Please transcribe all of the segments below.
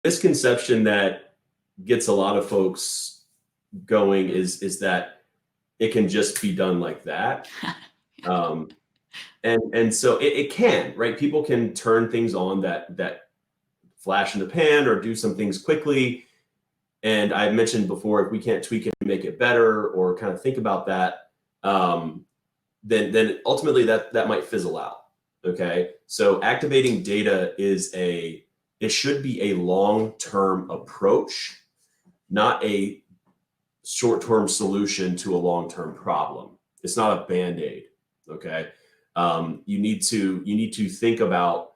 misconception that gets a lot of folks going is that it can just be done like that. And so it can, right? People can turn things on that flash in the pan or do some things quickly. And I mentioned before, if we can't tweak it and make it better or kind of think about that, then ultimately that might fizzle out. Okay. So activating data it should be a long-term approach, not a short-term solution to a long-term problem. It's not a Band-Aid. Okay. You need to think about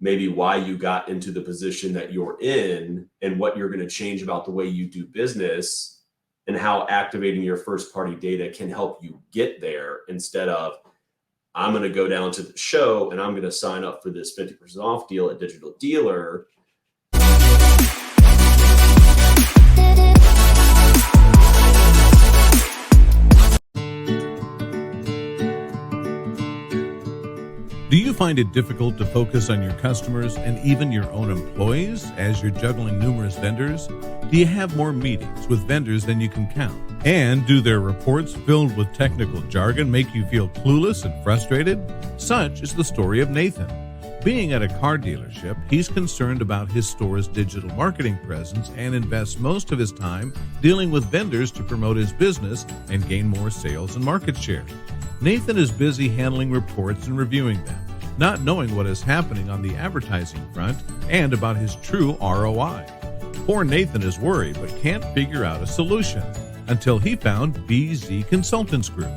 maybe why you got into the position that you're in and what you're going to change about the way you do business and how activating your first party data can help you get there, instead of, I'm going to go down to the show and I'm going to sign up for this 50% off deal at Digital Dealer. Do you find it difficult to focus on your customers and even your own employees as you're juggling numerous vendors? Do you have more meetings with vendors than you can count? And do their reports filled with technical jargon make you feel clueless and frustrated? Such is the story of Nathan. Being at a car dealership, he's concerned about his store's digital marketing presence and invests most of his time dealing with vendors to promote his business and gain more sales and market share. Nathan is busy handling reports and reviewing them, not knowing what is happening on the advertising front and about his true ROI. Poor Nathan is worried but can't figure out a solution until he found BZ Consultants Group.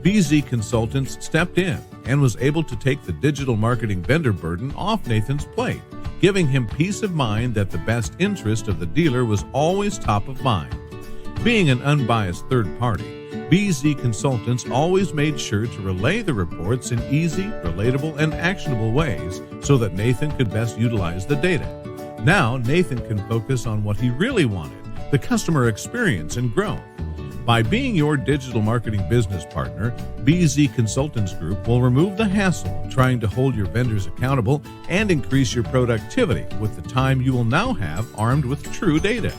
BZ Consultants stepped in and was able to take the digital marketing vendor burden off Nathan's plate, giving him peace of mind that the best interest of the dealer was always top of mind. Being an unbiased third party, BZ Consultants always made sure to relay the reports in easy, relatable, and actionable ways so that Nathan could best utilize the data. Now, Nathan can focus on what he really wanted, the customer experience and growth. By being your digital marketing business partner, BZ Consultants Group will remove the hassle of trying to hold your vendors accountable and increase your productivity with the time you will now have armed with true data.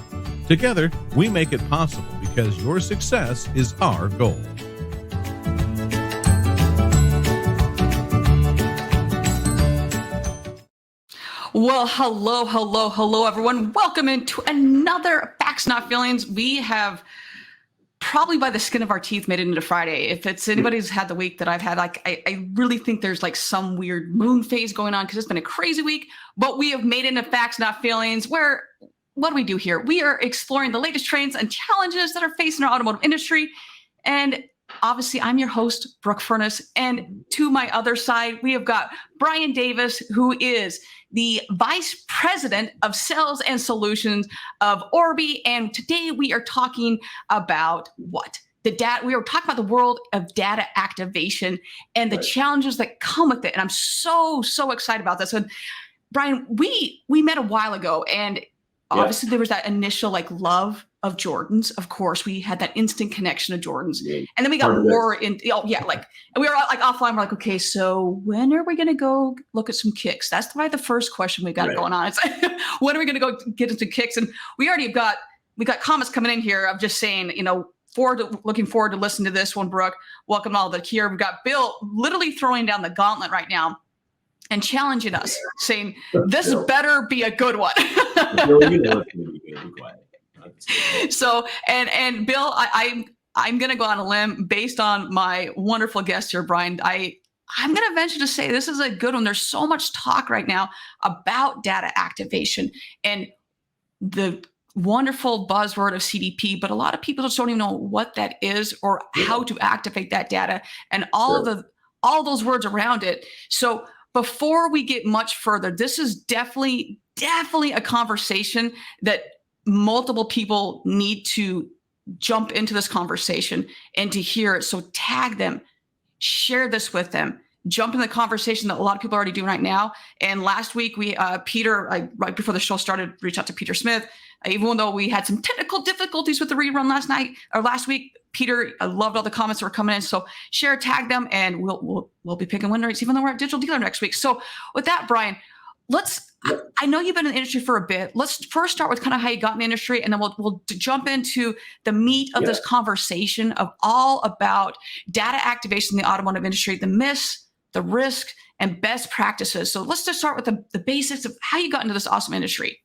Together, we make it possible because your success is our goal. Well, hello, everyone. Welcome into another Facts Not Feelings. We have probably by the skin of our teeth made it into Friday. If it's anybody's had the week that I've had, I really think there's like some weird moon phase going on because it's been a crazy week, but we have made it into Facts Not Feelings, where what do we do here? We are exploring the latest trends and challenges that are facing our automotive industry. And obviously, I'm your host, Brooke Furniss. And to my other side, we have got Brian Davis, who is the Vice President of Sales and Solutions of Orbee. And today we are talking about what? The data. We are talking about the world of data activation and the challenges that come with it. And I'm so excited about this. And Brian, we met a while ago, and obviously there was that initial love of Jordans. Of course, we had that instant connection to Jordans. Yeah. And then we got more in, and we were offline. We're like, okay, so when are we going to go look at some kicks? That's probably the first question we got going on. It's like, when are we going to go get into kicks? And we got comments coming in here of just saying, looking forward to listening to this one, Brooke. Welcome all the here. We've got Bill literally throwing down the gauntlet right now and challenging us, saying, this better be a good one. So, and Bill, I'm going to go on a limb based on my wonderful guest here, Brian. I'm going to venture to say this is a good one. There's so much talk right now about data activation and the wonderful buzzword of CDP, but a lot of people just don't even know what that is or how to activate that data and all those words around it. So before we get much further, this is definitely a conversation that multiple people need to jump into this conversation and to hear it. So tag them, share this with them, jump in the conversation that a lot of people are already doing right now. And last week, Peter, right before the show started, reached out to Peter Smith. Even though we had some technical difficulties with the rerun last week, Peter, I loved all the comments that were coming in. So share, tag them, and we'll be picking winners, even though we're at Digital Dealer next week. So with that, Brian, let's I know you've been in the industry for a bit. Let's first start with kind of how you got in the industry, and then we'll jump into the meat of this conversation of all about data activation in the automotive industry, the myths, the risk, and best practices. So let's just start with the basics of how you got into this awesome industry.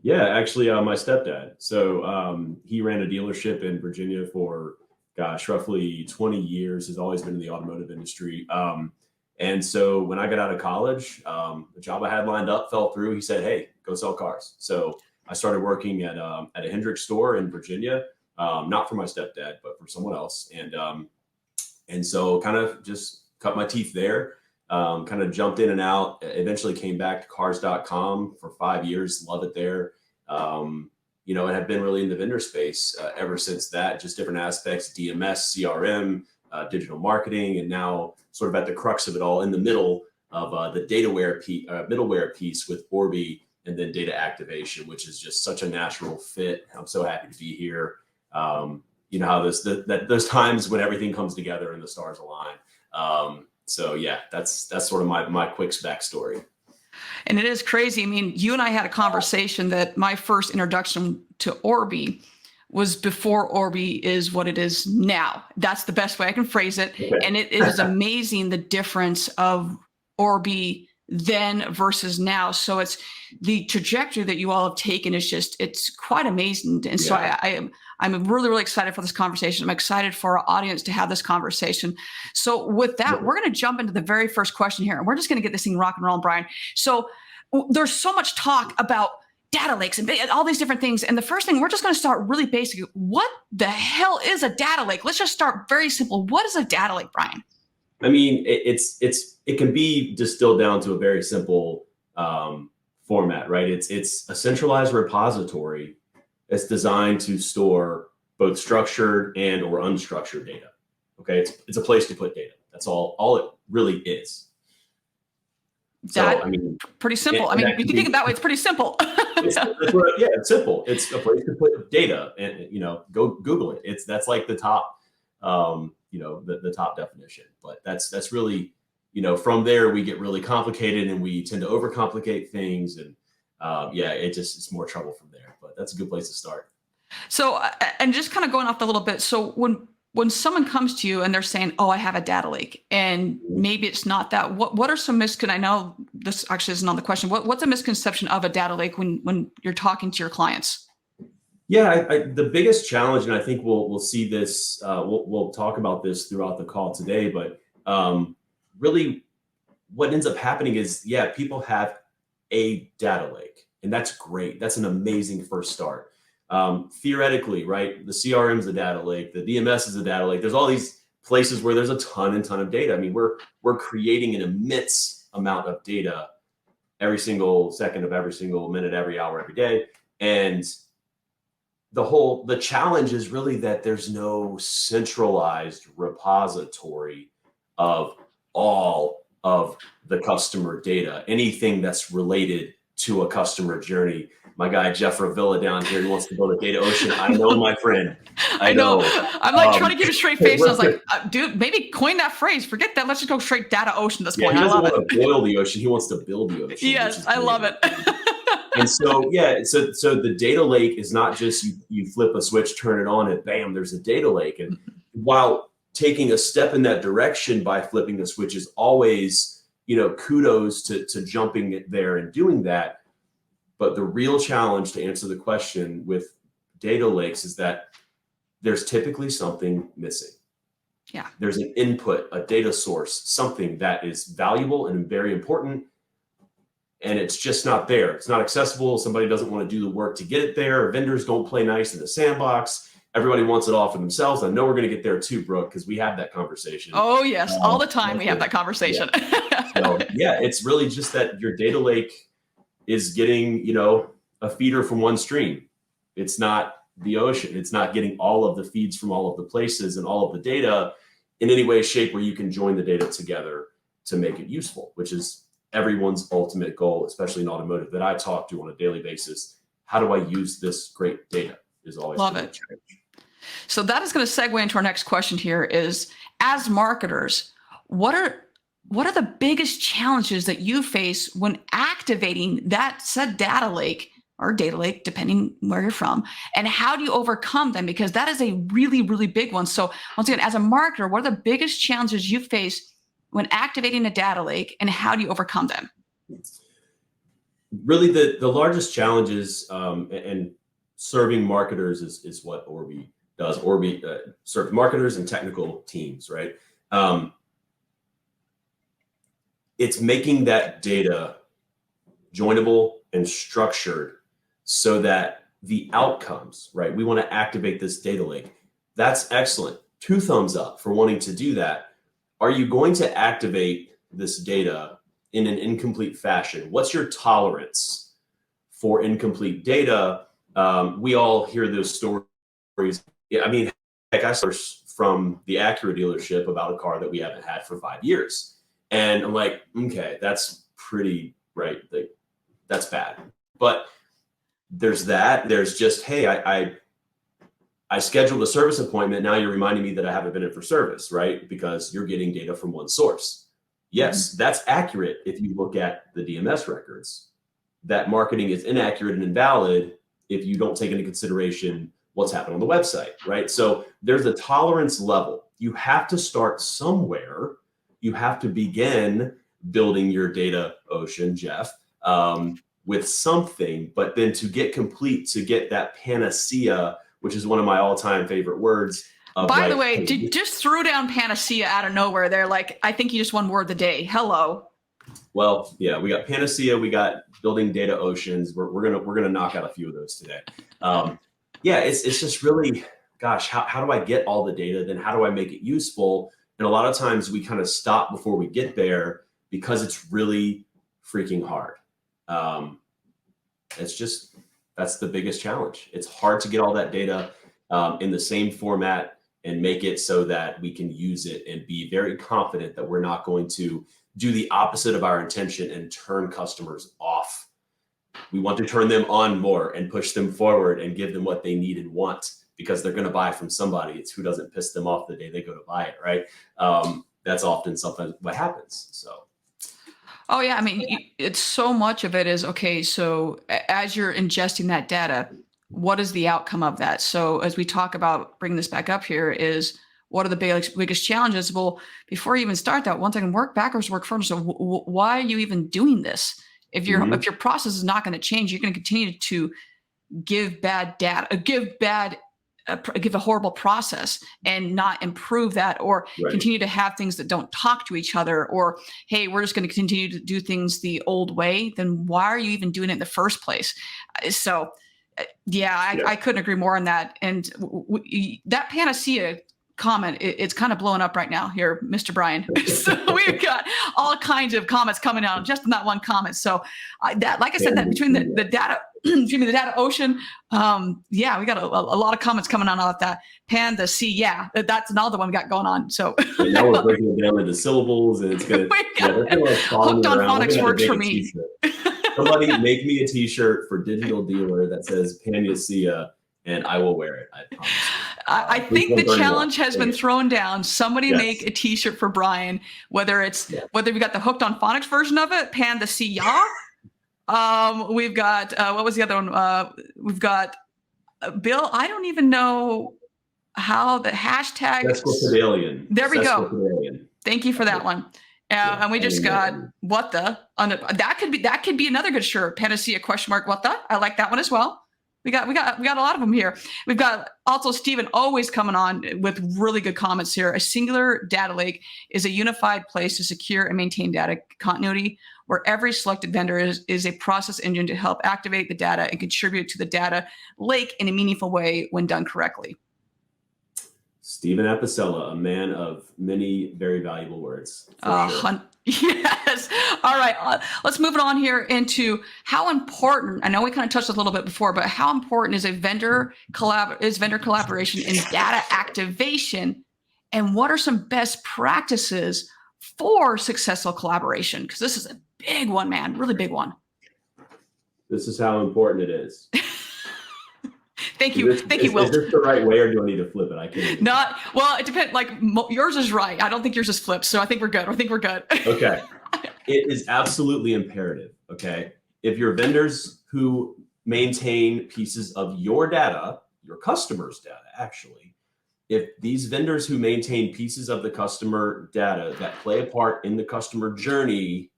Yeah, actually, my stepdad. So he ran a dealership in Virginia for, gosh, roughly 20 years, has always been in the automotive industry. And so when I got out of college, the job I had lined up fell through. He said, "Hey, go sell cars." So I started working at a Hendrick store in Virginia, not for my stepdad, but for someone else. And so kind of just cut my teeth there. Kind of jumped in and out, eventually came back to cars.com for 5 years, love it there. And have been really in the vendor space ever since that, just different aspects, DMS, CRM, digital marketing, and now sort of at the crux of it all in the middle of the middleware piece with Orbee and then data activation, which is just such a natural fit. I'm so happy to be here. You know how those times when everything comes together and the stars align. So yeah, that's sort of my quick backstory. And it is crazy. I mean, you and I had a conversation that my first introduction to Orbee was before Orbee is what it is now. That's the best way I can phrase it. Okay. And it is amazing the difference of Orbee then versus now. So it's the trajectory that you all have taken is it's quite amazing. And so I'm really, really excited for this conversation. I'm excited for our audience to have this conversation. So with that, we're going to jump into the very first question here, and we're just going to get this thing rock and roll, Brian. So there's so much talk about data lakes and all these different things. And the first thing, we're just going to start really basic. What the hell is a data lake? Let's just start very simple. What is a data lake, Brian? I mean, it can be distilled down to a very simple format, right? It's a centralized repository that's designed to store both structured and or unstructured data. Okay, it's a place to put data. That's all it really is. That, so, I mean, pretty simple. I mean, you can think of that way. It's pretty simple. It's simple. It's a place to put data, and go Google it. That's like the top, the top definition. But that's really, from there we get really complicated and we tend to overcomplicate things, and it's more trouble from there. But that's a good place to start. So, and just kind of going off a little bit. So when someone comes to you and they're saying, "Oh, I have a data lake," and maybe it's not that, what are some I know this actually isn't on the question. What's a misconception of a data lake when you're talking to your clients? Yeah, the biggest challenge, and I think we'll see this, we'll talk about this throughout the call today, but really what ends up happening is, people have a data lake, and that's great. That's an amazing first start. Theoretically, right? The CRM is a data lake, the DMS is a data lake. There's all these places where there's a ton of data. I mean, we're creating an immense amount of data every single second of every single minute, every hour, every day. And the challenge is really that there's no centralized repository of all of the customer data, anything that's related to a customer journey. My guy, Jeff Ravilla down here, he wants to build a data ocean. I know, my friend. I know. I'm like trying to give a straight face. I was like, dude, maybe coin that phrase. Forget that. Let's just go straight data ocean this point. He doesn't want to boil the ocean. He wants to build the ocean. Yes, I love it. And so, so the data lake is not just you flip a switch, turn it on, and bam, there's a data lake. And while taking a step in that direction by flipping the switch is always, kudos to jumping there and doing that. But the real challenge, to answer the question with data lakes, is that there's typically something missing. Yeah. There's an input, a data source, something that is valuable and very important, and it's just not there. It's not accessible. Somebody doesn't want to do the work to get it there. Vendors don't play nice in the sandbox. Everybody wants it all for themselves. I know we're going to get there too, Brooke, because we have that conversation. Oh, yes. All the time we have that conversation. Yeah. So, it's really just that your data lake is getting, a feeder from one stream. It's not the ocean. It's not getting all of the feeds from all of the places and all of the data in any way, shape, where you can join the data together to make it useful, which is everyone's ultimate goal, especially in automotive that I talk to on a daily basis. How do I use this great data is always love it. So that is going to segue into our next question here is, as marketers, what are what are the biggest challenges that you face when activating that said data lake or data lake, depending where you're from, and how do you overcome them? Because that is a really, really big one. So once again, as a marketer, what are the biggest challenges you face when activating a data lake, and how do you overcome them? Really, the largest challenges and serving marketers is what Orbee does. Orbee serves marketers and technical teams, right? It's making that data joinable and structured so that the outcomes, right? We want to activate this data lake. That's excellent. 2 thumbs up for wanting to do that. Are you going to activate this data in an incomplete fashion? What's your tolerance for incomplete data? We all hear those stories. Yeah, I mean, heck, I saw from the Acura dealership about a car that we haven't had for 5 years. And I'm like, okay, that's pretty, right? Like, that's bad. But there's that. There's just, hey, I scheduled a service appointment. Now you're reminding me that I haven't been in for service, right? Because you're getting data from one source. Yes, that's accurate if you look at the DMS records. That marketing is inaccurate and invalid if you don't take into consideration what's happened on the website, right? So there's a tolerance level. You have to start somewhere. You have to begin building your data ocean, Jeff, with something, but then to get complete, to get that panacea, which is one of my all-time favorite words. By the way, just threw down panacea out of nowhere. They're like, I think you just won word of the day. Hello. Well, yeah, we got panacea, we got building data oceans. We're gonna knock out a few of those today. Yeah, it's just really, gosh, how do I get all the data? Then how do I make it useful? And a lot of times we kind of stop before we get there because it's really freaking hard. That's the biggest challenge. It's hard to get all that data in the same format and make it so that we can use it and be very confident that we're not going to do the opposite of our intention and turn customers off. We want to turn them on more and push them forward and give them what they need and want, because they're going to buy from somebody. It's who doesn't piss them off the day they go to buy it, right? That's often something what happens. So. Oh yeah, I mean, it's so much of it is, okay, so as you're ingesting that data, what is the outcome of that? So as we talk about bringing this back up here is, what are the biggest challenges? Well, before you even start that, one thing, work backwards, work further. So why are you even doing this? If your process is not going to change, you're going to continue to give bad data, give a horrible process and not improve that, or continue to have things that don't talk to each other, or, hey, we're just going to continue to do things the old way, then why are you even doing it in the first place? So I couldn't agree more on that. And that panacea comment, it's kind of blowing up right now here, Mr. Brian. So we've got all kinds of comments coming out just in that one comment. So that, like I said, that between the data, excuse me, the data ocean, we got a lot of comments coming on about that. Panda C, that's another one we got going on. So and now we're breaking it down into syllables, and it's good. Hooked on phonics works for me. Somebody make me a T-shirt for Digital Dealer that says Panacea, and I will wear it. I promise. I think the challenge has been thrown down. Somebody make a T-shirt for Brian, whether we got the Hooked on Phonics version of it, Panda C, we've got what was the other one? We've got Bill. I don't even know how the hashtag. There we go. Thank you for that one. And we just got what the that could be another good shirt. Panacea ? What the? I like that one as well. We got a lot of them here. We've got also Stephen always coming on with really good comments here. A singular data lake is a unified place to secure and maintain data continuity, where every selected vendor is a process engine to help activate the data and contribute to the data lake in a meaningful way when done correctly. Stephen Apicella, a man of many very valuable words. Sure. Yes. All right. Let's move it on here into how important, I know we kind of touched a little bit before, but how important is vendor collaboration in data activation, and what are some best practices for successful collaboration? Because this is a big one, man, really big one. This is how important it is. Thank you. Thank you, Wilt. Is this the right way, or do I need to flip it? I can't. Not well. It depends. Like yours is right. I don't think yours is flipped, so I think we're good. Okay. It is absolutely imperative. Okay. If your vendors who maintain pieces of your data, your customers' data, actually, if these vendors who maintain pieces of the customer data that play a part in the customer journey,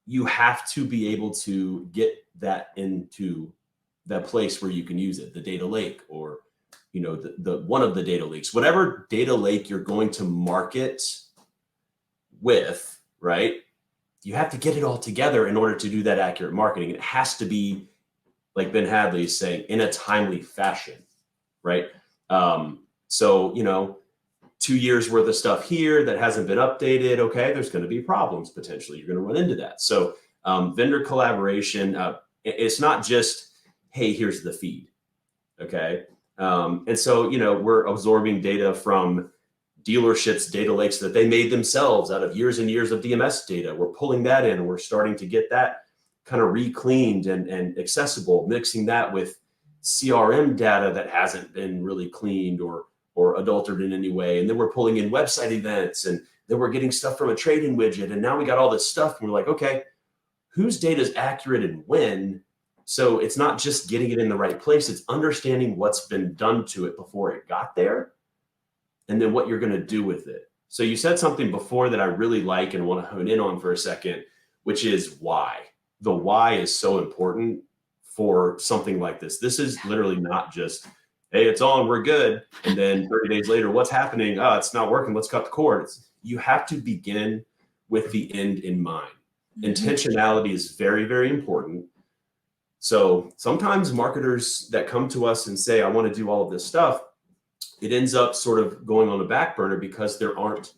you have to be able to get that into that place where you can use it, the data lake, or the one of the data lakes, whatever data lake you're going to market with, right? You have to get it all together in order to do that accurate marketing. It has to be, like Ben Hadley is saying, in a timely fashion, right? So 2 years worth of stuff here that hasn't been updated. Okay, there's going to be problems potentially. You're going to run into that. So vendor collaboration, it's not just, hey, here's the feed. Okay. And so, we're absorbing data from dealerships' data lakes that they made themselves out of years and years of DMS data. We're pulling that in, and we're starting to get that kind of re-cleaned and accessible, mixing that with CRM data that hasn't been really cleaned or adulterated in any way. And then we're pulling in website events, and then we're getting stuff from a trade-in widget. And now we got all this stuff, and we're like, okay, whose data is accurate and when? So it's not just getting it in the right place, it's understanding what's been done to it before it got there, and then what you're going to do with it. So you said something before that I really like and want to hone in on for a second, which is why. The why is so important for something like this. This is literally not just, hey, it's on, we're good. And then 30 days later, what's happening? Oh, it's not working. Let's cut the cord. You have to begin with the end in mind. Intentionality is very, very important. So sometimes marketers that come to us and say, I want to do all of this stuff, it ends up sort of going on the back burner because there aren't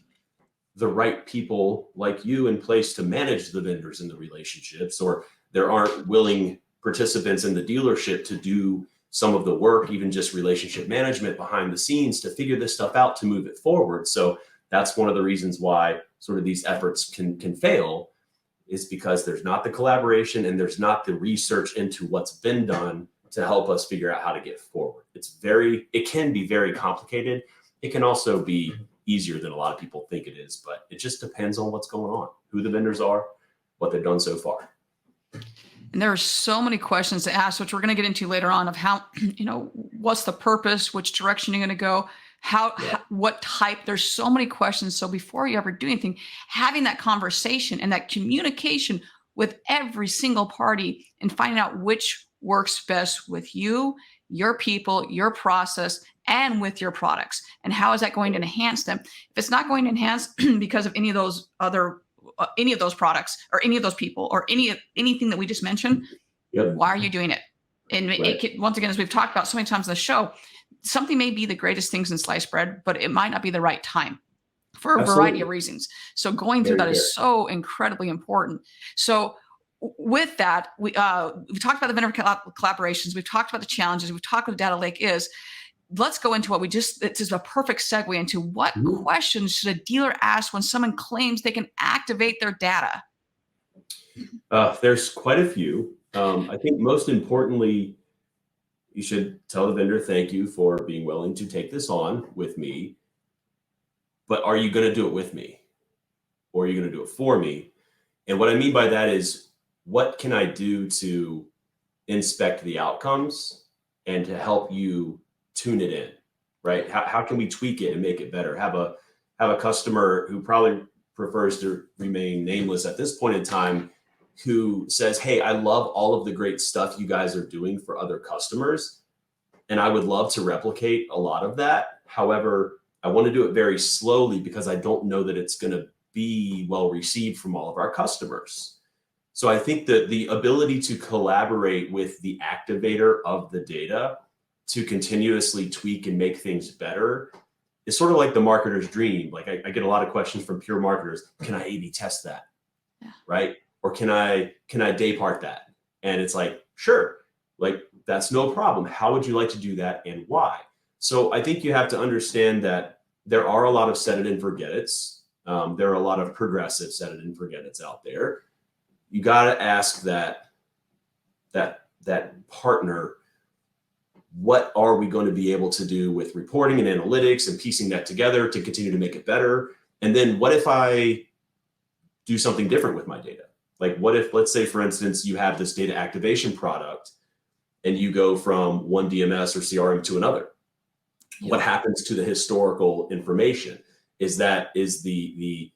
the right people like you in place to manage the vendors and the relationships, or there aren't willing participants in the dealership to do some of the work, even just relationship management behind the scenes to figure this stuff out to move it forward. So that's one of the reasons why sort of these efforts can fail, is because there's not the collaboration and there's not the research into what's been done to help us figure out how to get forward. It can be very complicated. It can also be easier than a lot of people think it is, but it just depends on what's going on, who the vendors are, what they've done so far. And there are so many questions to ask, which we're going to get into later on, of how, what's the purpose, which direction you're going to go, what type. There's so many questions. So before you ever do anything, having that conversation and that communication with every single party and finding out which works best with you, your people, your process, and with your products. And how is that going to enhance them? If it's not going to enhance because of any of those products or any of those people or anything that we just mentioned, why are you doing it? And once again, as we've talked about so many times on the show, something may be the greatest things in sliced bread, but it might not be the right time for a variety of reasons. So going through that is so incredibly important. So with that, we've talked about the vendor collaborations. We've talked about the challenges. We've talked about what the data lake is. Let's go into this is a perfect segue into what questions should a dealer ask when someone claims they can activate their data? There's quite a few. I think most importantly, you should tell the vendor, thank you for being willing to take this on with me, but are you going to do it with me? Or are you going to do it for me? And what I mean by that is, what can I do to inspect the outcomes and to help you tune it in, right? How can we tweak it and make it better? Have a customer who probably prefers to remain nameless at this point in time, who says, hey, I love all of the great stuff you guys are doing for other customers, and I would love to replicate a lot of that. However, I want to do it very slowly because I don't know that it's going to be well received from all of our customers. So I think that the ability to collaborate with the activator of the data to continuously tweak and make things better is sort of like the marketer's dream. Like I get a lot of questions from pure marketers. Can I A/B test that? Right? Or can I day part that? And it's like, sure, like that's no problem. How would you like to do that and why? So I think you have to understand that there are a lot of set it and forget it's. There are a lot of progressive set it and forget it's out there. You got to ask that partner, what are we going to be able to do with reporting and analytics and piecing that together to continue to make it better? And then what if I do something different with my data? Like what if, let's say, for instance, you have this data activation product and you go from one DMS or CRM to another? Yeah. What happens to the historical information? Is the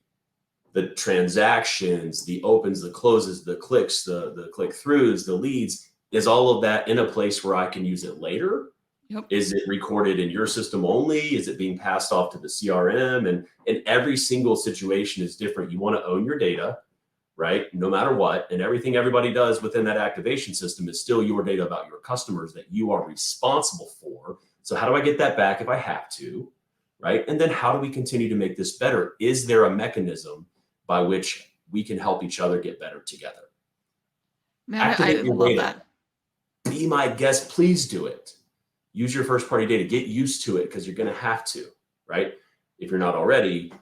transactions, the opens, the closes, the clicks, the click-throughs, the leads, is all of that in a place where I can use it later? Yep. Is it recorded in your system only? Is it being passed off to the CRM? And every single situation is different. You want to own your data, right? No matter what. And everything everybody does within that activation system is still your data about your customers that you are responsible for. So how do I get that back if I have to, right? And then how do we continue to make this better? Is there a mechanism by which we can help each other get better together? Man, I love data. that. Be my guest, please do it. Use your first party data, get used to it because you're going to have to, right? If you're not already,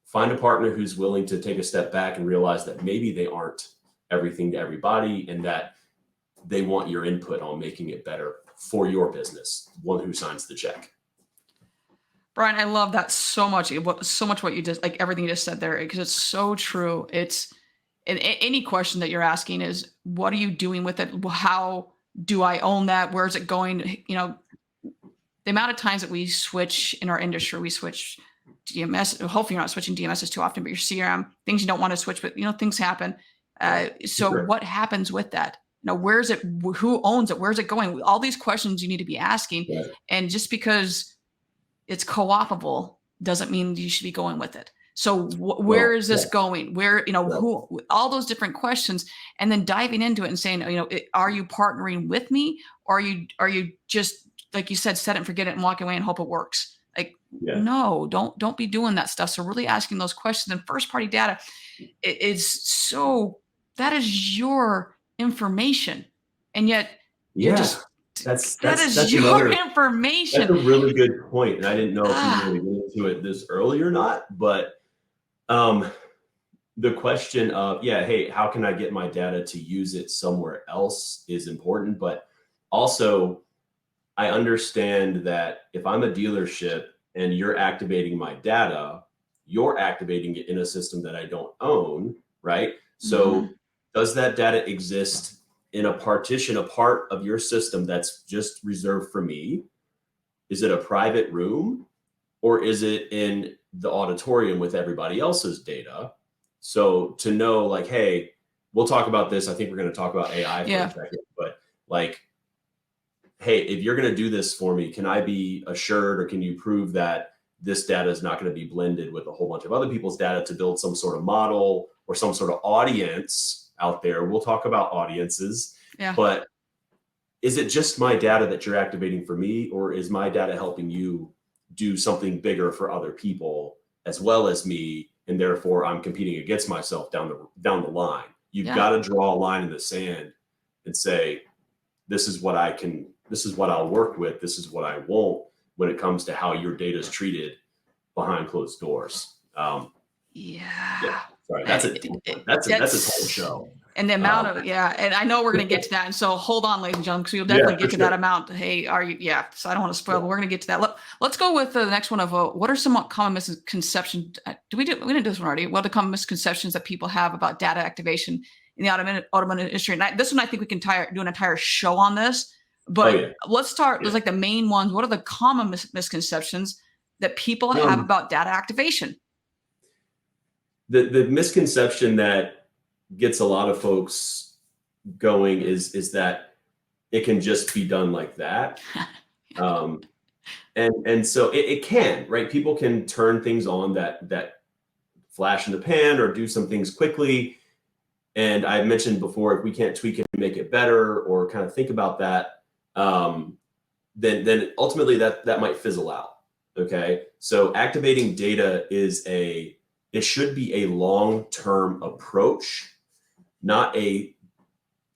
find a partner who's willing to take a step back and realize that maybe they aren't everything to everybody and that they want your input on making it better for your business, one who signs the check. Brian, I love that so much. So much what you just, like everything you just said there, because it's so true. It's any question that you're asking is, what are you doing with it? How do I own that? Where is it going? You know, the amount of times that we switch in our industry, we switch DMS. Hopefully you're not switching DMSs too often, but your CRM, things you don't want to switch, but things happen. So Sure. What happens with that? Where is it? Who owns it? Where's it going? All these questions you need to be asking. Yeah. And just because it's co-opable doesn't mean you should be going with it. So where is this going? Where, who, all those different questions, and then diving into it and saying, are you partnering with me? Or are you just, like you said, set it and forget it and walk away and hope it works? Like, no, don't be doing that stuff. So really asking those questions, and first party data that is your information. And yet you're just, that's your information. That's a really good point. And I didn't know if you were going to get into it this early or not, but the question of, hey, how can I get my data to use it somewhere else is important. But also, I understand that if I'm a dealership and you're activating my data, you're activating it in a system that I don't own, right? So does that data exist in a partition, a part of your system that's just reserved for me? Is it a private room, or is it in the auditorium with everybody else's data? So to know, like, hey, we'll talk about this. I think we're going to talk about AI for a second, but like, hey, if you're going to do this for me, can I be assured, or can you prove that this data is not going to be blended with a whole bunch of other people's data to build some sort of model or some sort of audience out there? We'll talk about audiences, but is it just my data that you're activating for me, or is my data helping you do something bigger for other people as well as me? And therefore I'm competing against myself down the line. You've got to draw a line in the sand and say, this is what I'll work with. This is what I won't when it comes to how your data is treated behind closed doors. Sorry, that's a whole show. And the amount of, and I know we're going to get to that. And so hold on, ladies and gentlemen, because we'll definitely get to that amount. Hey, are you, so I don't want to spoil, but we're going to get to that. Let's go with the next one of what are some common misconceptions? We didn't do this one already. What are the common misconceptions that people have about data activation in the automotive industry? And this one, I think we can do an entire show on this, but let's start. There's like the main ones. What are the common misconceptions that people have about data activation? The misconception that gets a lot of folks going is that it can just be done like that. And so it can, right? People can turn things on that flash in the pan or do some things quickly. And I mentioned before, if we can't tweak it and make it better or kind of think about that, then ultimately that might fizzle out. Okay. So activating data it should be a long-term approach, not a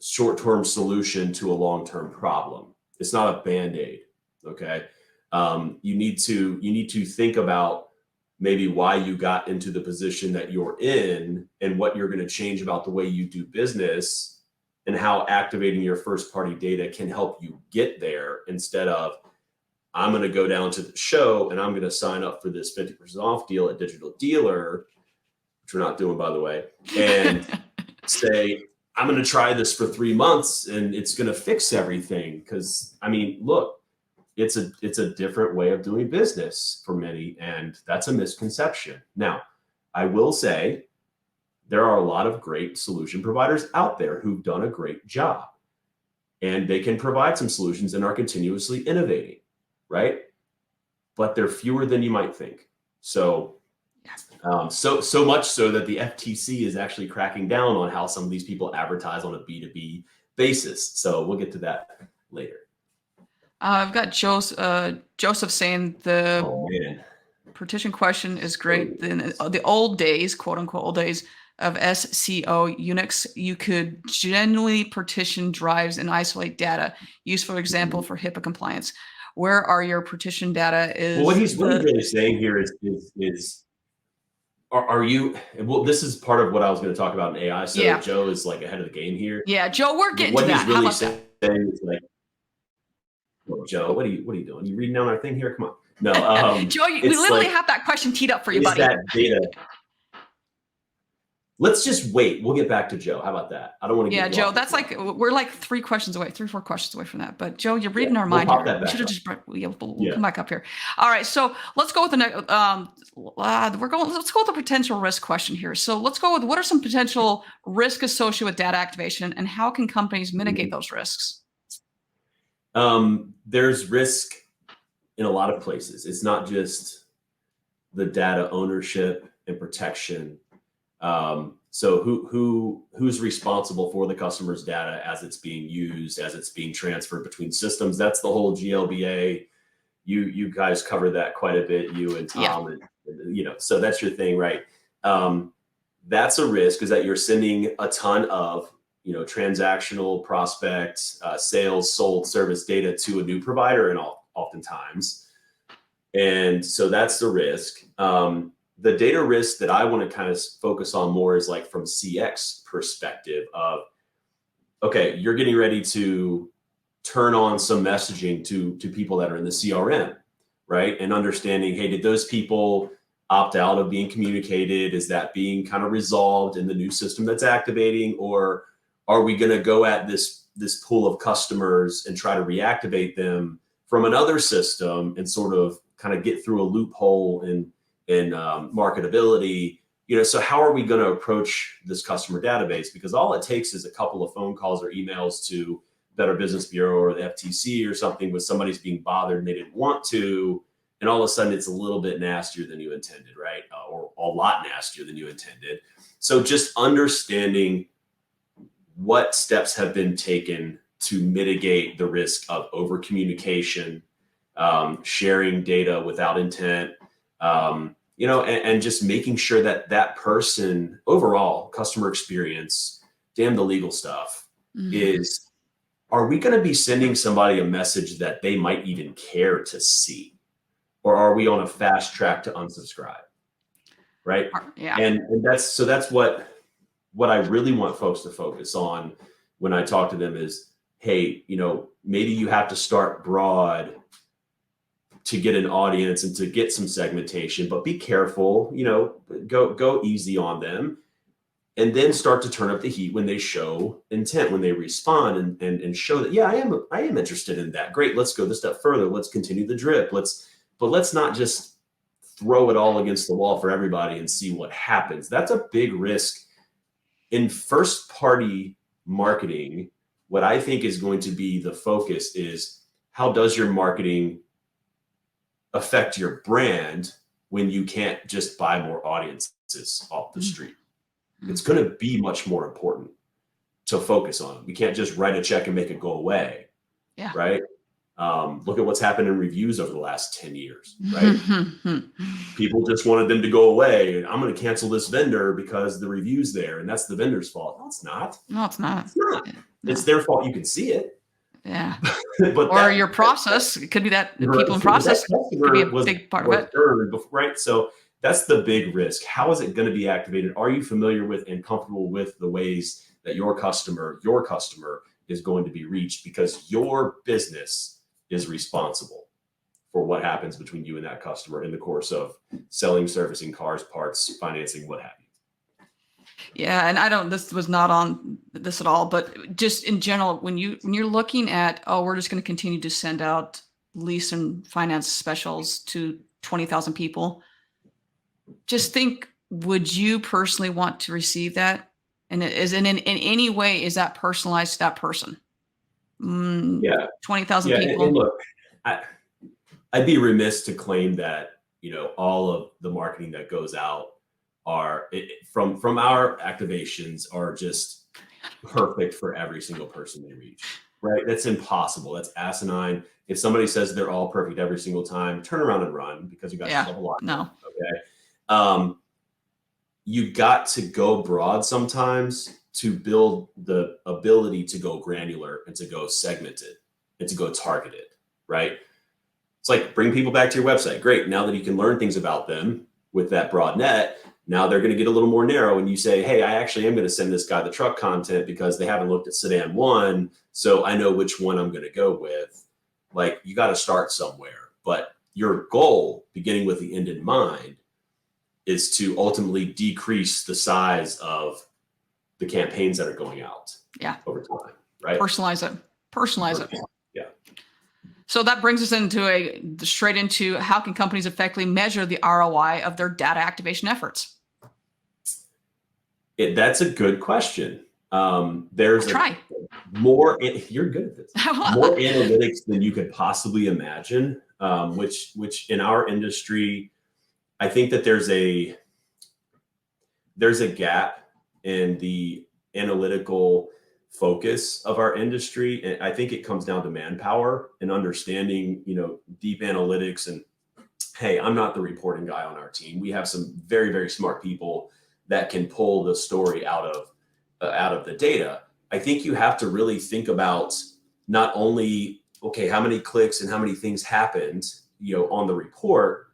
short-term solution to a long-term problem. It's not a Band-Aid. Okay. You need to think about maybe why you got into the position that you're in and what you're going to change about the way you do business and how activating your first party data can help you get there, instead of, I'm going to go down to the show and I'm going to sign up for this 50% off deal at Digital Dealer, which we're not doing, by the way, and say, I'm going to try this for 3 months and it's going to fix everything. Because, I mean, look, it's a different way of doing business for many, and that's a misconception. Now, I will say there are a lot of great solution providers out there who've done a great job, and they can provide some solutions and are continuously innovating, right? But they're fewer than you might think. So so much so that the FTC is actually cracking down on how some of these people advertise on a B2B basis. So we'll get to that later. I've got Joseph saying the partition question is great. In the old days, quote unquote, old days of SCO Unix, you could genuinely partition drives and isolate data. Used, for example, for HIPAA compliance. Where are your partition data? Well, what he's really saying here is are you, well, this is part of what I was going to talk about in AI. So yeah. Joe is like ahead of the game here. Yeah, Joe, we're getting to that. What he's really saying is like, well, Joe, what are you doing? You reading down our thing here? Come on. No, Joe, we literally have that question teed up for you, buddy. That data. Let's just wait. We'll get back to Joe. How about that? I don't want to get Joe, that's like, we're like 3 questions away, 3 or 4 questions away from that. But Joe, you're reading our mind here. We should have just, we'll come back up here. All right. So let's go with the next, let's go with the potential risk question here. So let's go with, what are some potential risks associated with data activation, and how can companies mitigate those risks? There's risk in a lot of places. It's not just the data ownership and protection. So who's responsible for the customer's data as it's being used, as it's being transferred between systems? That's the whole GLBA. You guys cover that quite a bit, you and Tom, and so that's your thing, right? That's a risk, is that you're sending a ton of transactional prospect, sales, sold, service data to a new provider, and oftentimes, and so that's the risk. The data risk that I want to kind of focus on more is like from CX perspective of, okay, you're getting ready to turn on some messaging to people that are in the CRM, right? And understanding, hey, did those people opt out of being communicated? Is that being kind of resolved in the new system that's activating? Or are we going to go at this pool of customers and try to reactivate them from another system and sort of kind of get through a loophole in marketability? So how are we going to approach this customer database? Because all it takes is a couple of phone calls or emails to Better Business Bureau or the FTC or something, with somebody's being bothered and they didn't want to, and all of a sudden it's a little bit nastier than you intended, right? Or a lot nastier than you intended. So just understanding what steps have been taken to mitigate the risk of over communication, sharing data without intent, and just making sure that that person, overall customer experience, damn the legal stuff, is, are we going to be sending somebody a message that they might even care to see? Or are we on a fast track to unsubscribe? Right. Yeah. And that's what I really want folks to focus on when I talk to them is, hey, maybe you have to start broad to get an audience and to get some segmentation, but be careful, go easy on them, and then start to turn up the heat when they show intent, when they respond and show that, yeah, I am interested in that. Great. Let's go the step further. Let's continue the drip. But let's not just throw it all against the wall for everybody and see what happens. That's a big risk in first party marketing. What I think is going to be the focus is, how does your marketing affect your brand when you can't just buy more audiences off the street? It's going to be much more important to focus on. We can't just write a check and make it go away. Yeah. Right. Look at what's happened in reviews over the last 10 years, right? People just wanted them to go away. I'm going to cancel this vendor because the review's there, and that's the vendor's fault. No, it's not. No, it's not. It's not. No. It's their fault. You can see it. Yeah. Or your process. It could be that people in process could be a big part of it. Right. So that's the big risk. How is it going to be activated? Are you familiar with and comfortable with the ways that your customer is going to be reached, because your business is responsible for what happens between you and that customer in the course of selling, servicing cars, parts, financing, what have you. Yeah, and this was not on this at all, but just in general, when you're looking at, we're just going to continue to send out lease and finance specials to 20,000 people, just think, would you personally want to receive that? And in any way, is that personalized to that person? Yeah. 20,000 Yeah. people. And look, I'd be remiss to claim that, all of the marketing that goes out from our activations are just perfect for every single person they reach, right? That's impossible. That's asinine. If somebody says they're all perfect every single time, turn around and run, because you got yourself a lot. No. Okay. You got to go broad sometimes to build the ability to go granular and to go segmented and to go targeted, right? It's like, bring people back to your website. Great. Now that you can learn things about them with that broad net, now they're going to get a little more narrow, and you say, hey, I actually am going to send this guy the truck content because they haven't looked at sedan one, so I know which one I'm going to go with. Like, you got to start somewhere, but your goal, beginning with the end in mind, is to ultimately decrease the size of the campaigns that are going out over time, right? Personalize it. Yeah. So that brings us straight into how can companies effectively measure the ROI of their data activation efforts? That's a good question. There's you're good at this. More analytics than you could possibly imagine, which in our industry, I think that there's a gap in the analytical focus of our industry. And I think it comes down to manpower and understanding, deep analytics. And hey, I'm not the reporting guy on our team. We have some very, very smart people that can pull the story out of the data. I think you have to really think about not only, okay, how many clicks and how many things happened, on the report,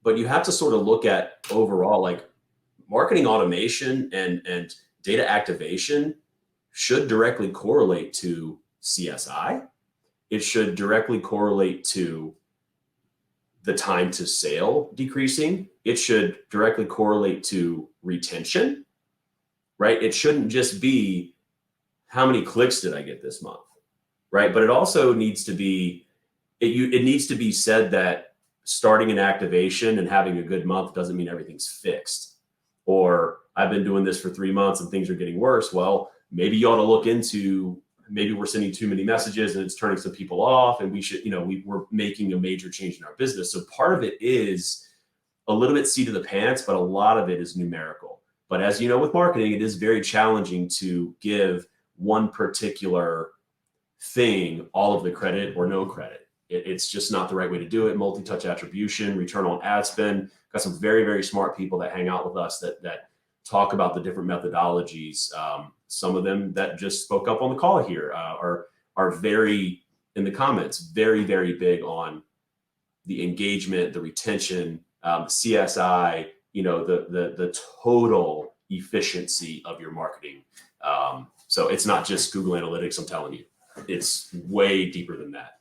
but you have to sort of look at overall, like, marketing automation and data activation should directly correlate to CSI. It should directly correlate to the time to sale decreasing. It should directly correlate to retention, right? It shouldn't just be how many clicks did I get this month, right? But it also needs to be, it needs to be said that starting an activation and having a good month doesn't mean everything's fixed. Or I've been doing this for 3 months and things are getting worse. Well, maybe you ought to look into, maybe we're sending too many messages and it's turning some people off, and we should, we're making a major change in our business. So part of it is a little bit seat of the pants, but a lot of it is numerical. But as you know, with marketing, it is very challenging to give one particular thing all of the credit or no credit. It's just not the right way to do it. Multi-touch attribution, return on ad spend. Got some very, very smart people that hang out with us that talk about the different methodologies. Some of them that just spoke up on the call here are very, in the comments, very, very big on the engagement, the retention, CSI, the total efficiency of your marketing. So it's not just Google Analytics, I'm telling you. It's way deeper than that.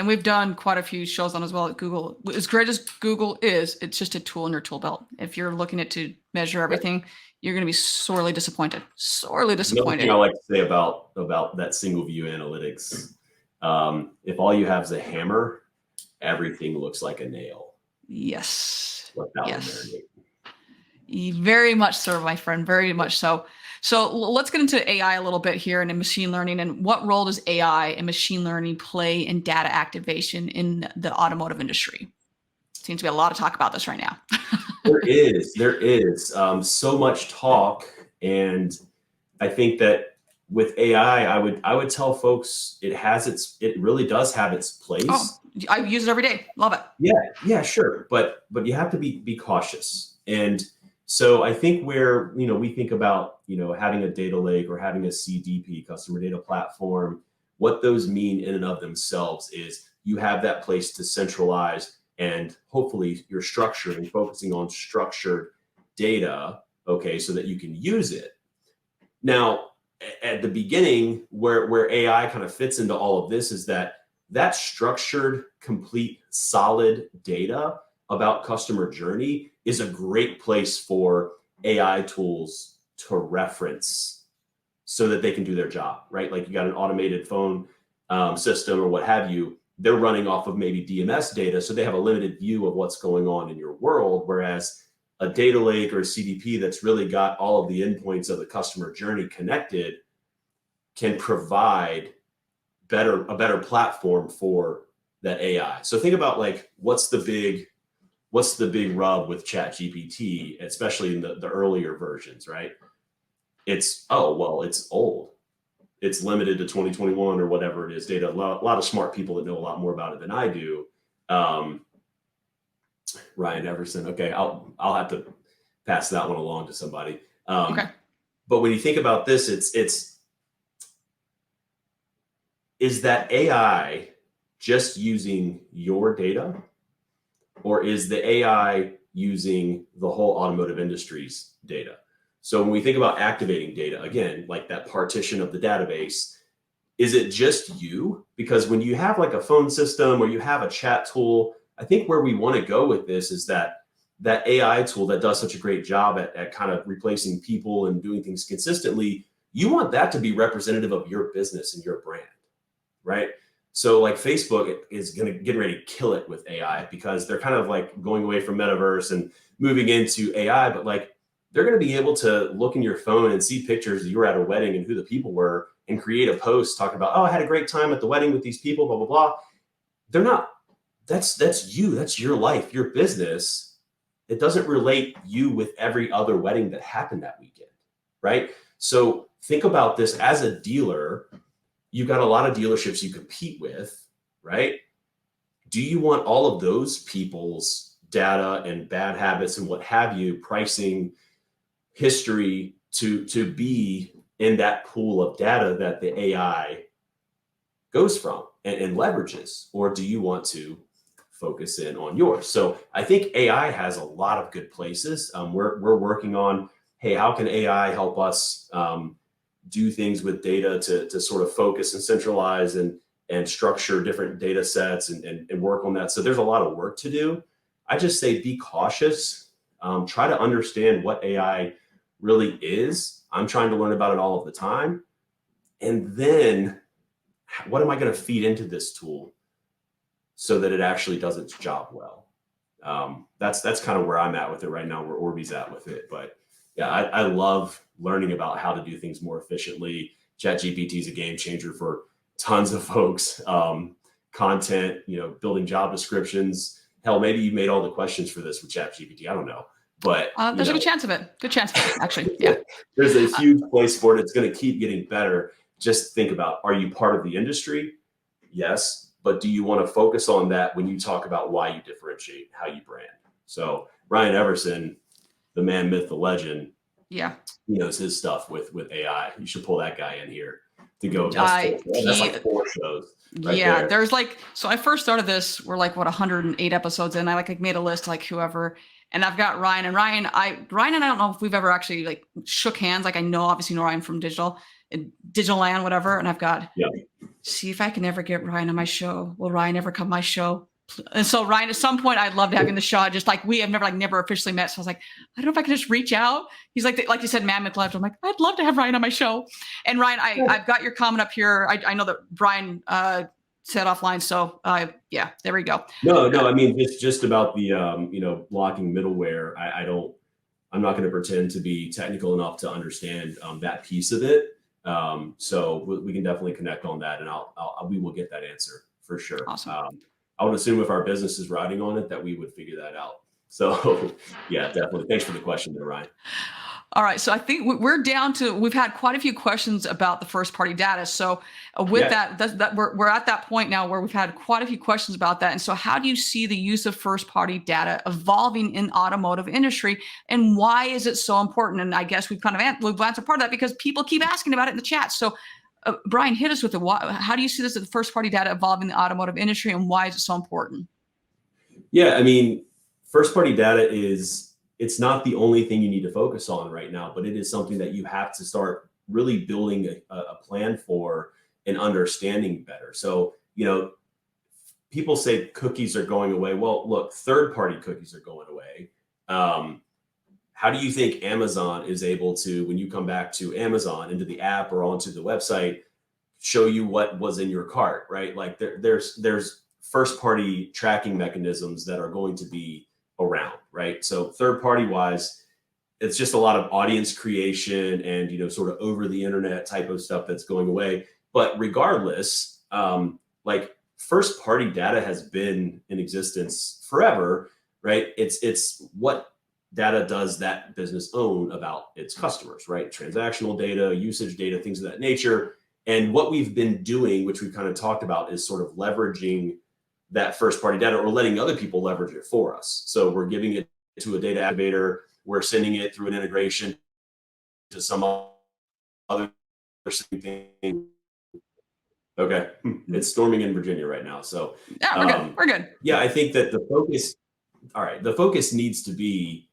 We've done quite a few shows on as well at Google. As great as Google is, it's just a tool in your tool belt. If you're looking at to measure everything, you're going to be sorely disappointed. Sorely disappointed. Another thing I like to say about that single view analytics, if all you have is a hammer, everything looks like a nail. Yes. Yes. Very much so, my friend. Very much so. So let's get into AI a little bit here and in machine learning, and what role does AI and machine learning play in data activation in the automotive industry? Seems to be a lot of talk about this right now. There is so much talk, and I think that with AI, I would tell folks it really does have its place. Oh, I use it every day. Love it. Yeah, sure, but you have to be cautious. And so I think where, we think about, having a data lake or having a CDP, customer data platform, what those mean in and of themselves is you have that place to centralize, and hopefully you're structured and focusing on structured data, okay, so that you can use it. Now, at the beginning, where AI kind of fits into all of this is that structured, complete, solid data about customer journey is a great place for AI tools to reference so that they can do their job, right? Like you got an automated phone system or what have you, they're running off of maybe DMS data, so they have a limited view of what's going on in your world, whereas a data lake or a CDP that's really got all of the endpoints of the customer journey connected can provide a better platform for that AI. So think about like what's the big rub with ChatGPT, especially in the earlier versions, right? It's it's old. It's limited to 2021 or whatever it is data. A lot of smart people that know a lot more about it than I do. Ryan Everson. Okay, I'll have to pass that one along to somebody. Okay. But when you think about this, is that AI just using your data, or is the AI using the whole automotive industry's data? So when we think about activating data, again, like that partition of the database, is it just you? Because when you have like a phone system or you have a chat tool, I think where we want to go with this is that AI tool that does such a great job at kind of replacing people and doing things consistently, you want that to be representative of your business and your brand, right? So like Facebook is going to get ready to kill it with AI because they're kind of like going away from metaverse and moving into AI, but like they're going to be able to look in your phone and see pictures you were at a wedding and who the people were and create a post talking about, oh, I had a great time at the wedding with these people, blah, blah, blah. They're not, that's you, that's your life, your business. It doesn't relate you with every other wedding that happened that weekend, right? So think about this as a dealer. You've got a lot of dealerships you compete with, right? Do you want all of those people's data and bad habits and what have you, pricing, history to be in that pool of data that the AI goes from and leverages? Or do you want to focus in on yours? So I think AI has a lot of good places. We're working on, hey, how can AI help us do things with data to sort of focus and centralize and structure different data sets and work on that. So there's a lot of work to do. I just say be cautious. Try to understand what AI really is. I'm trying to learn about it all of the time. And then what am I going to feed into this tool so that it actually does its job well? That's kind of where I'm at with it right now, where Orbee's at with it. But yeah, I love learning about how to do things more efficiently. ChatGPT is a game changer for tons of folks. Content, building job descriptions. Hell, maybe you made all the questions for this with ChatGPT. I don't know, but there's a good chance of it. Good chance of it, actually. Yeah. There's a huge place for it. It's going to keep getting better. Just think about, are you part of the industry? Yes. But do you want to focus on that when you talk about why you differentiate, how you brand? So Ryan Everson, the man, myth, the legend. Yeah. He knows his stuff with AI. You should pull that guy in here to go. That's like 4 shows. Right there. There's so I first started this, we're 108 episodes in. I made a list, whoever, and I've got Ryan and I don't know if we've ever actually shook hands. I obviously know Ryan from Digital Land, whatever. And I've got, see if I can ever get Ryan on my show. Will Ryan ever come on my show? And so Ryan, at some point I'd love to have you in the show. Just we have never officially met. So I was I don't know if I can just reach out. He's like you said, Mammoth Left. I'm I'd love to have Ryan on my show. And Ryan, I've got your comment up here. I know that Brian said offline. So yeah, there we go. No, I mean, it's just about the, blocking middleware. I'm not going to pretend to be technical enough to understand that piece of it. So we can definitely connect on that, and we will get that answer for sure. Awesome. I would assume if our business is riding on it, that we would figure that out. So yeah, definitely. Thanks for the question there, Ryan. All right. So I think we've had quite a few questions about the first party data. So with that we're at that point now where we've had quite a few questions about that. And so how do you see the use of first party data evolving in automotive industry, and why is it so important? And I guess we've answered part of that because people keep asking about it in the chat. So Brian, hit us with it. How do you see this as the first party data evolving in the automotive industry, and why is it so important? Yeah, I mean, first party data is it's not the only thing you need to focus on right now, but it is something that you have to start really building a plan for and understanding better. So, people say cookies are going away. Well, look, third-party cookies are going away. How do you think Amazon is able to, when you come back to Amazon, into the app or onto the website, show you what was in your cart, right? Like there's first-party tracking mechanisms that are going to be around, right? So third-party wise, it's just a lot of audience creation and sort of over the internet type of stuff that's going away. But regardless, like first-party data has been in existence forever, right? It's what data does that business own about its customers, right? Transactional data, usage data, things of that nature. And what we've been doing, which we've kind of talked about, is sort of leveraging that first-party data or letting other people leverage it for us. So we're giving it to a data activator. We're sending it through an integration to some other thing. Okay, it's storming in Virginia right now. So yeah, we're good. We're good. Yeah, I think that the focus needs to be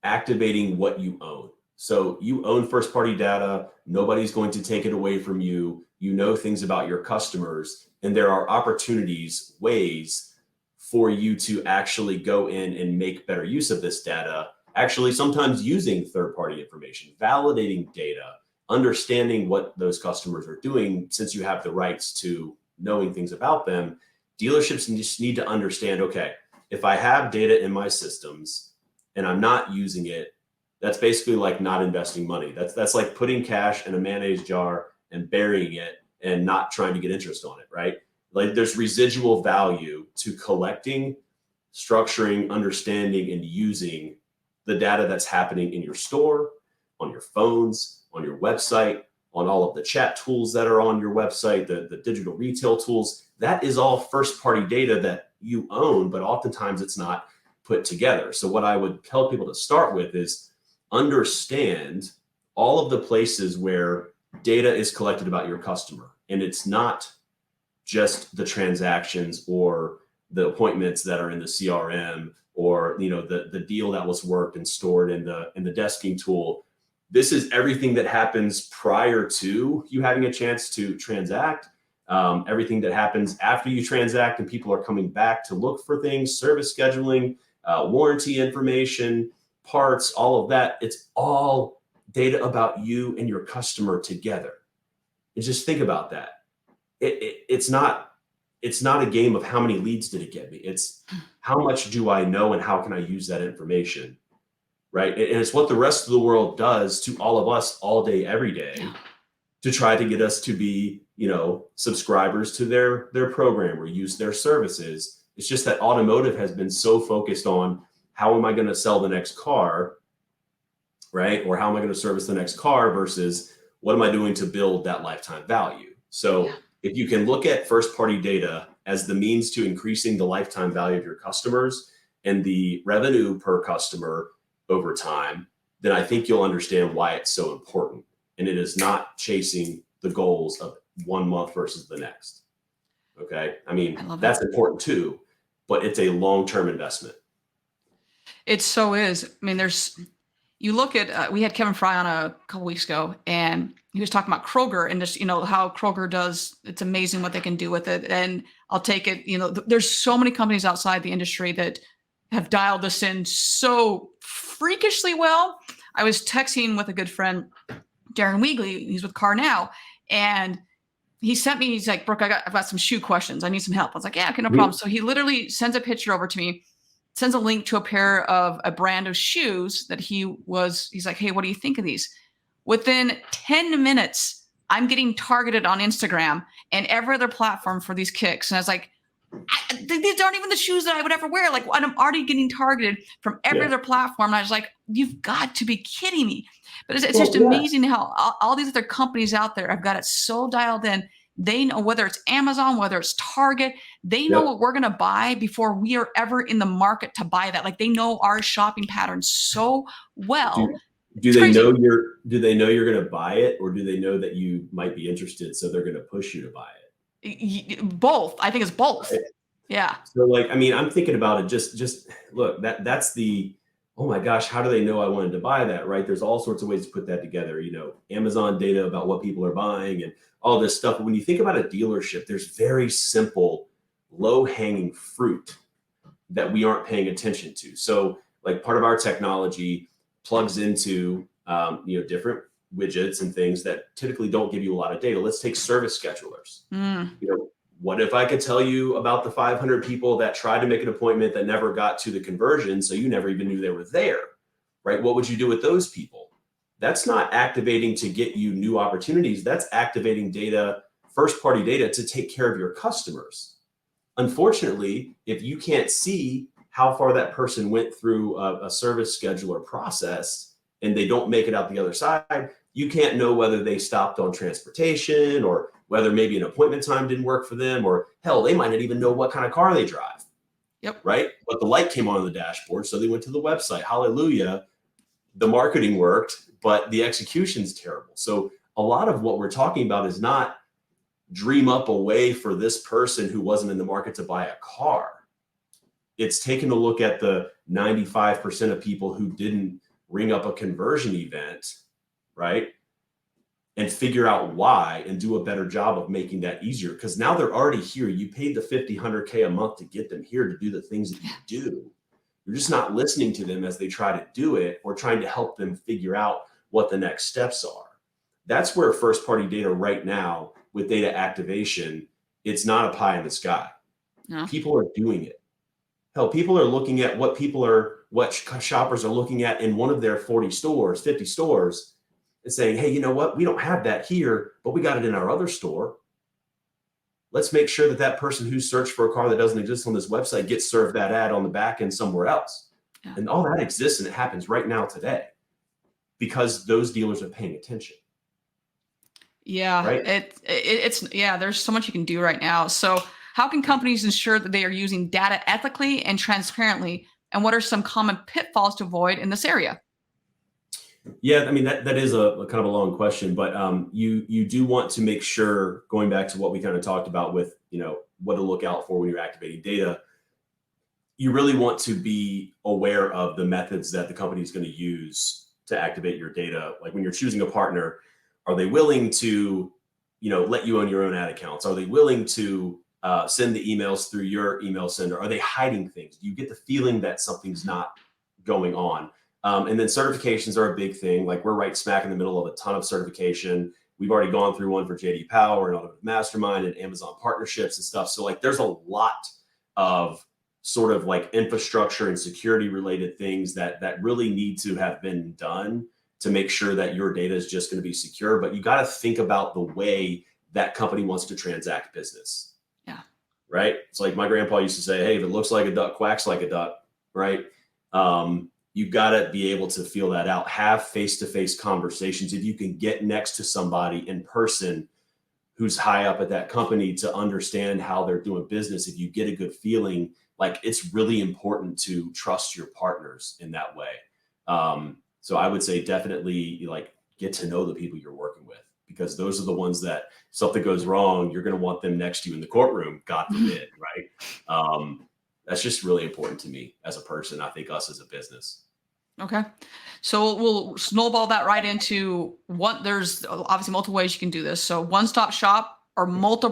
activating what you own. So you own first-party data. Nobody's going to take it away from you. You know things about your customers, and there are opportunities, ways for you to actually go in and make better use of this data, actually sometimes using third-party information, validating data, understanding what those customers are doing. Since you have the rights to knowing things about them, dealerships just need to understand, okay, if I have data in my systems and I'm not using it, that's basically like not investing money. That's like putting cash in a mayonnaise jar and burying it and not trying to get interest on it, right? Like there's residual value to collecting, structuring, understanding, and using the data that's happening in your store, on your phones, on your website, on all of the chat tools that are on your website, the digital retail tools. That is all first-party data that you own, but oftentimes it's not put together. So what I would tell people to start with is understand all of the places where data is collected about your customer. And it's not just the transactions or the appointments that are in the CRM or the deal that was worked and stored in the desking tool. This is everything that happens prior to you having a chance to transact, everything that happens after you transact and people are coming back to look for things, service scheduling, warranty information, parts, all of that. It's all data about you and your customer together. And just think about that. It's not a game of how many leads did it get me. It's how much do I know and how can I use that information, right? And it's what the rest of the world does to all of us all day, every day, to try to get us to be, subscribers to their program or use their services. It's just that automotive has been so focused on how am I going to sell the next car, right? Or how am I going to service the next car versus what am I doing to build that lifetime value? So if you can look at first-party data as the means to increasing the lifetime value of your customers and the revenue per customer over time, then I think you'll understand why it's so important. And it is not chasing the goals of 1 month versus the next. Okay. I mean, that's important too, but it's a long-term investment. It so is. I mean, you look at, we had Kevin Fry on a couple weeks ago, and he was talking about Kroger and just, how Kroger does, it's amazing what they can do with it. And I'll take it, there's so many companies outside the industry that have dialed this in so freakishly well. I was texting with a good friend, Darren Weegley, he's with Car Now, and he sent me, he's like, Brooke, I've got some shoe questions. I need some help. I was like, yeah, okay, no problem. So he literally sends a picture over to me, sends a link to a pair of a brand of shoes that he's like, hey, what do you think of these? Within 10 minutes, I'm getting targeted on Instagram and every other platform for these kicks. And I was like, these aren't even the shoes that I would ever wear. Like, I'm already getting targeted from every other platform. And I was like, you've got to be kidding me. But it's just amazing how all these other companies out there have got it so dialed in. They know whether it's Amazon, whether it's Target, they know what we're going to buy before we are ever in the market to buy that. Like, they know our shopping patterns so well. Do they know you're going to buy it, or do they know that you might be interested, so they're going to push you to buy it? Both. I think it's both. Yeah. So like, I mean, I'm thinking about it, just look, that's the, oh my gosh, how do they know I wanted to buy that, right? There's all sorts of ways to put that together, Amazon data about what people are buying and all this stuff. But when you think about a dealership, there's very simple, low-hanging fruit that we aren't paying attention to. So like part of our technology plugs into, different widgets and things that typically don't give you a lot of data. Let's take service schedulers. What if I could tell you about the 500 people that tried to make an appointment that never got to the conversion, so you never even knew they were there, right? What would you do with those people? That's not activating to get you new opportunities. That's activating data, first-party data, to take care of your customers. Unfortunately, if you can't see how far that person went through a service scheduler process and they don't make it out the other side, you can't know whether they stopped on transportation or whether maybe an appointment time didn't work for them, or hell, they might not even know what kind of car they drive. Yep. Right? But the light came on the dashboard, so they went to the website. Hallelujah. The marketing worked, but the execution's terrible. So a lot of what we're talking about is not dream up a way for this person who wasn't in the market to buy a car. It's taking a look at the 95% of people who didn't ring up a conversion event, right? And figure out why and do a better job of making that easier. Because now they're already here. You paid the 50, 100K a month to get them here to do the things that you do. You're just not listening to them as they try to do it or trying to help them figure out what the next steps are. That's where first party data right now with data activation, it's not a pie in the sky. No. People are doing it. Hell, people are looking at what shoppers are looking at in one of their 40 stores, 50 stores, and saying, hey, you know what? We don't have that here, but we got it in our other store. Let's make sure that person who searched for a car that doesn't exist on this website gets served that ad on the back end somewhere else. Yeah. And all that exists, and it happens right now today because those dealers are paying attention. Yeah, right? It's there's so much you can do right now. So how can companies ensure that they are using data ethically and transparently? And what are some common pitfalls to avoid in this area? Yeah, I mean, that is a kind of a long question, but you do want to make sure, going back to what we kind of talked about with, what to look out for when you're activating data, you really want to be aware of the methods that the company is going to use to activate your data. Like when you're choosing a partner, are they willing to, let you own your own ad accounts? Are they willing to send the emails through your email sender? Are they hiding things? Do you get the feeling that something's not going on? And then certifications are a big thing. Like we're right smack in the middle of a ton of certification. We've already gone through one for JD Power and Automotive Mastermind and Amazon partnerships and stuff. So like there's a lot of sort of like infrastructure and security related things that really need to have been done to make sure that your data is just going to be secure. But you got to think about the way that company wants to transact business. Yeah. Right. It's like my grandpa used to say, hey, if it looks like a duck, quacks like a duck. Right. You've got to be able to feel that out, have face-to-face conversations. If you can get next to somebody in person who's high up at that company to understand how they're doing business, if you get a good feeling, like it's really important to trust your partners in that way. So I would say definitely like get to know the people you're working with, because those are the ones that something goes wrong, you're going to want them next to you in the courtroom, God forbid, right? That's just really important to me as a person. I think us as a business. Okay. So we'll snowball that right into there's obviously multiple ways you can do this. So one-stop shop or multiple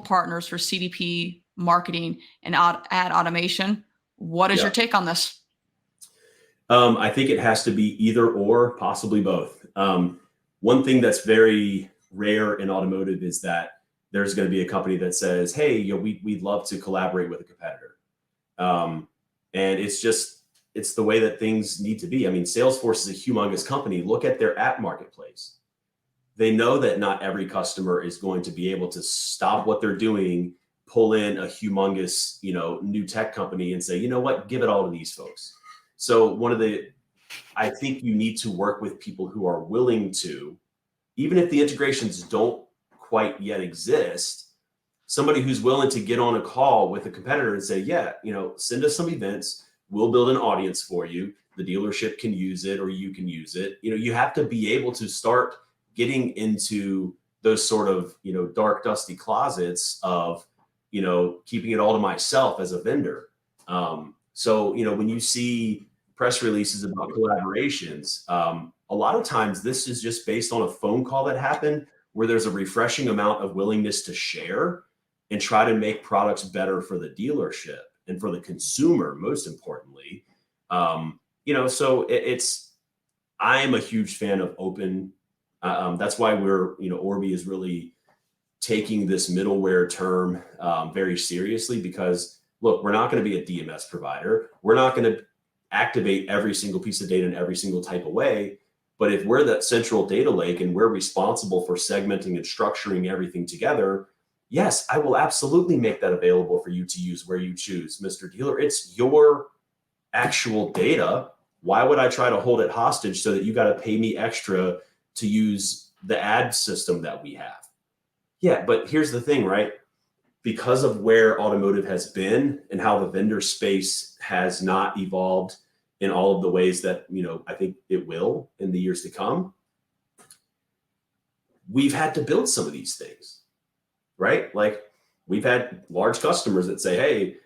partners for CDP marketing and ad automation. What is your take on this? I think it has to be either or, possibly both. One thing that's very rare in automotive is that there's going to be a company that says, hey, we'd love to collaborate with a competitor. And it's the way that things need to be. I mean, Salesforce is a humongous company. Look at their app marketplace. They know that not every customer is going to be able to stop what they're doing, pull in a humongous, new tech company and say, you know what, give it all to these folks. So I think you need to work with people who are willing to, even if the integrations don't quite yet exist, somebody who's willing to get on a call with a competitor and say, yeah, send us some events. We'll build an audience for you. The dealership can use it or you can use it. You have to be able to start getting into those sort of, dark, dusty closets of keeping it all to myself as a vendor. So, when you see press releases about collaborations, a lot of times this is just based on a phone call that happened where there's a refreshing amount of willingness to share and try to make products better for the dealership and for the consumer, most importantly. So I am a huge fan of open. That's why Orbee is really taking this middleware term very seriously, because look, we're not going to be a DMS provider. We're not going to activate every single piece of data in every single type of way. But if we're that central data lake and we're responsible for segmenting and structuring everything together, yes, I will absolutely make that available for you to use where you choose, Mr. Dealer. It's your actual data. Why would I try to hold it hostage so that you got to pay me extra to use the ad system that we have? Yeah, but here's the thing, right? Because of where automotive has been and how the vendor space has not evolved in all of the ways that, I think it will in the years to come, we've had to build some of these things, right? Like we've had large customers that say, hey,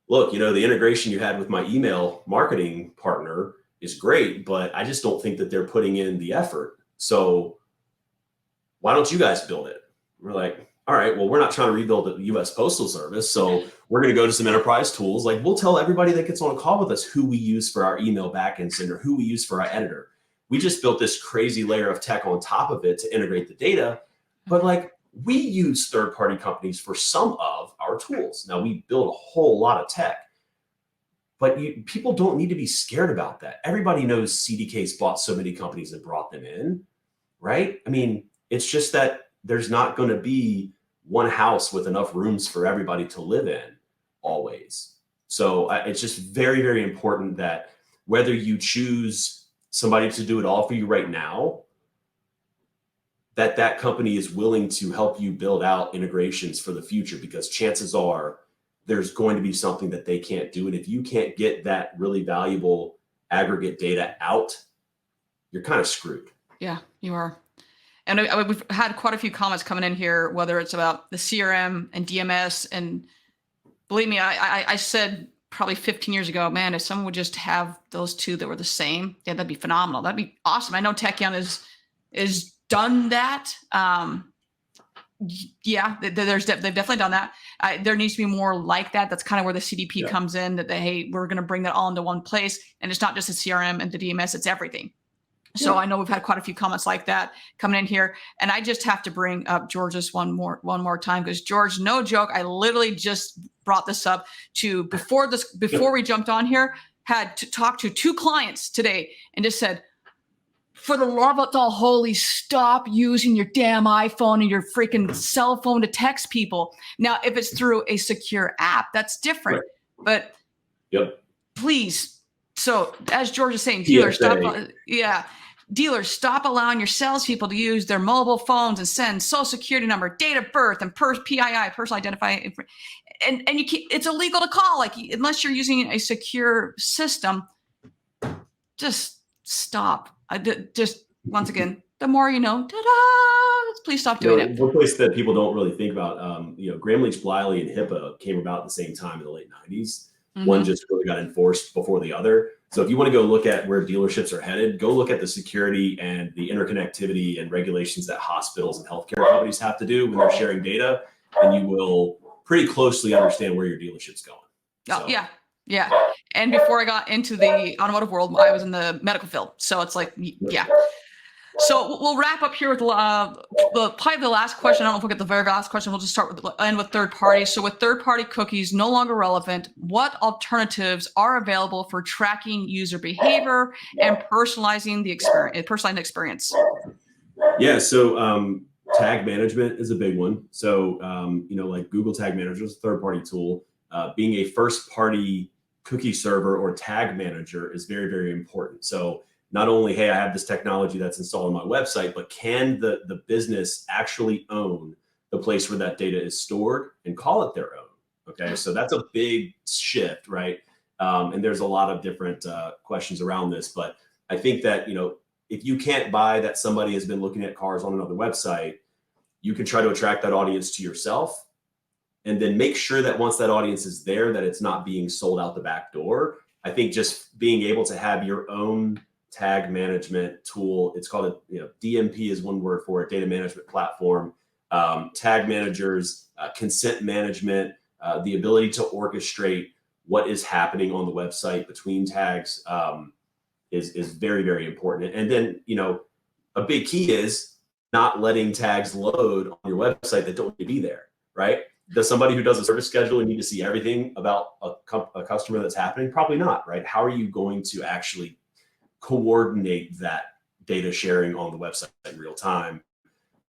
look, the integration you had with my email marketing partner is great, but I just don't think that they're putting in the effort. So why don't you guys build it? We're like, all right, well, we're not trying to rebuild the US Postal Service. So we're going to go to some enterprise tools. Like we'll tell everybody that gets on a call with us who we use for our email backend sender, who we use for our editor. We just built this crazy layer of tech on top of it to integrate the data. But like we use third-party companies for some of our tools. Now we build a whole lot of tech, but people don't need to be scared about that. Everybody knows CDK's bought so many companies and brought them in, right? I mean, it's just that there's not going to be one house with enough rooms for everybody to live in always. So it's just very, very important that whether you choose somebody to do it all for you right now, that company is willing to help you build out integrations for the future, because chances are there's going to be something that they can't do. And if you can't get that really valuable aggregate data out, you're kind of screwed. Yeah, you are. And we've had quite a few comments coming in here, whether it's about the CRM and DMS. And believe me, I said probably 15 years ago, man, if someone would just have those two that were the same, yeah, that'd be phenomenal. That'd be awesome. I know Techion is done that. Yeah, they've definitely done that. There needs to be more like that. That's kind of where the CDP comes in, that hey, we're going to bring that all into one place. And it's not just the CRM and the DMS, it's everything. So I know we've had quite a few comments like that coming in here, and I just have to bring up George's one more time, because George, no joke, I literally just brought this up before we jumped on here, had to talk to 2 clients today and just said, for the love of the holy, stop using your damn iPhone and your freaking cell phone to text people. Now, if it's through a secure app, that's different, but please. So as George is saying, dealers, stop allowing your salespeople to use their mobile phones and send social security number, date of birth, and PII, personal identifying. And it's illegal to call, like, unless you're using a secure system. Just stop. Just once again, the more you know, please stop doing it. One place that people don't really think about, Graham Leach Bliley and HIPAA came about at the same time in the late 90s. Mm-hmm. One just really got enforced before the other. So if you want to go look at where dealerships are headed, go look at the security and the interconnectivity and regulations that hospitals and healthcare companies have to do when they're sharing data, and you will pretty closely understand where your dealership's going. Oh, yeah. And before I got into the automotive world, I was in the medical field. So it's like, yeah. So we'll wrap up here with probably the last question. I don't know if we'll get the very last question. We'll just end with third party. So with third party cookies no longer relevant, what alternatives are available for tracking user behavior and personalizing the experience? Yeah. So tag management is a big one. So like Google Tag Manager is a third party tool. Being a first party cookie server or tag manager is very, very important. So not only, hey, I have this technology that's installed on my website, but can the business actually own the place where that data is stored and call it their own? Okay, so that's a big shift, right? And there's a lot of different questions around this, but I think that, if you can't buy that somebody has been looking at cars on another website, you can try to attract that audience to yourself. and then make sure that once that audience is there, that it's not being sold out the back door. I think just being able to have your own tag management tool, it's called DMP is one word for it, data management platform, tag managers, consent management, the ability to orchestrate what is happening on the website between tags is very, very important. And then, a big key is not letting tags load on your website that don't need to be there, right? Does somebody who does a service schedule need to see everything about a customer that's happening? Probably not, right? How are you going to actually coordinate that data sharing on the website in real time?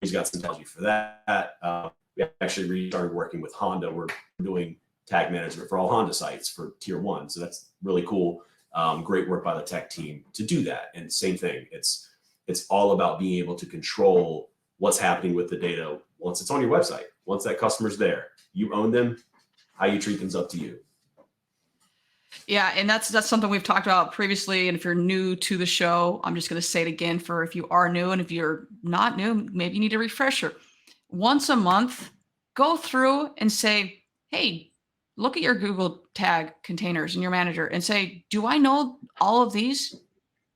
He's got some technology for that. We actually started working with Honda. We're doing tag management for all Honda sites for tier 1. So that's really cool. Great work by the tech team to do that. And same thing, it's all about being able to control what's happening with the data once it's on your website. Once that customer's there, you own them. How you treat them's up to you. Yeah, and that's something we've talked about previously. And if you're new to the show, I'm just going to say it again for if you are new, and if you're not new, maybe you need a refresher. Once a month, go through and say, hey, look at your Google tag containers in your manager and say, do I know all of these?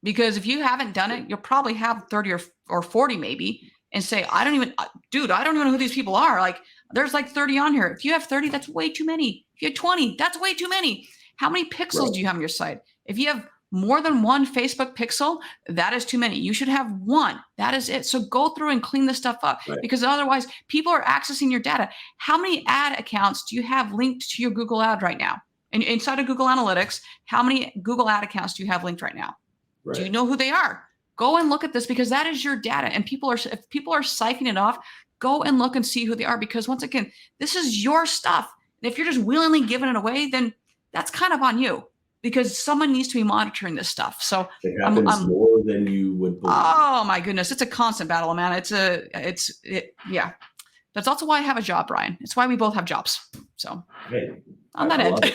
Because if you haven't done it, you'll probably have 30 or 40 maybe, and say, I don't even know who these people are. Like, there's like 30 on here. If you have 30, that's way too many. If you have 20, that's way too many. How many pixels do you have on your site? If you have more than one Facebook pixel, that is too many. You should have one. That is it. So go through and clean this stuff up, because otherwise people are accessing your data. How many ad accounts do you have linked to your Google ad right now? And inside of Google Analytics, how many Google ad accounts do you have linked right now? Right. Do you know who they are? Go and look at this, because that is your data. And if people are siphoning it off, go and look and see who they are, because once again, this is your stuff. And if you're just willingly giving it away, then that's kind of on you, because someone needs to be monitoring this stuff. So it happens more than you would believe. Oh my goodness. It's a constant battle, man. Yeah. That's also why I have a job, Brian. It's why we both have jobs. So on that end.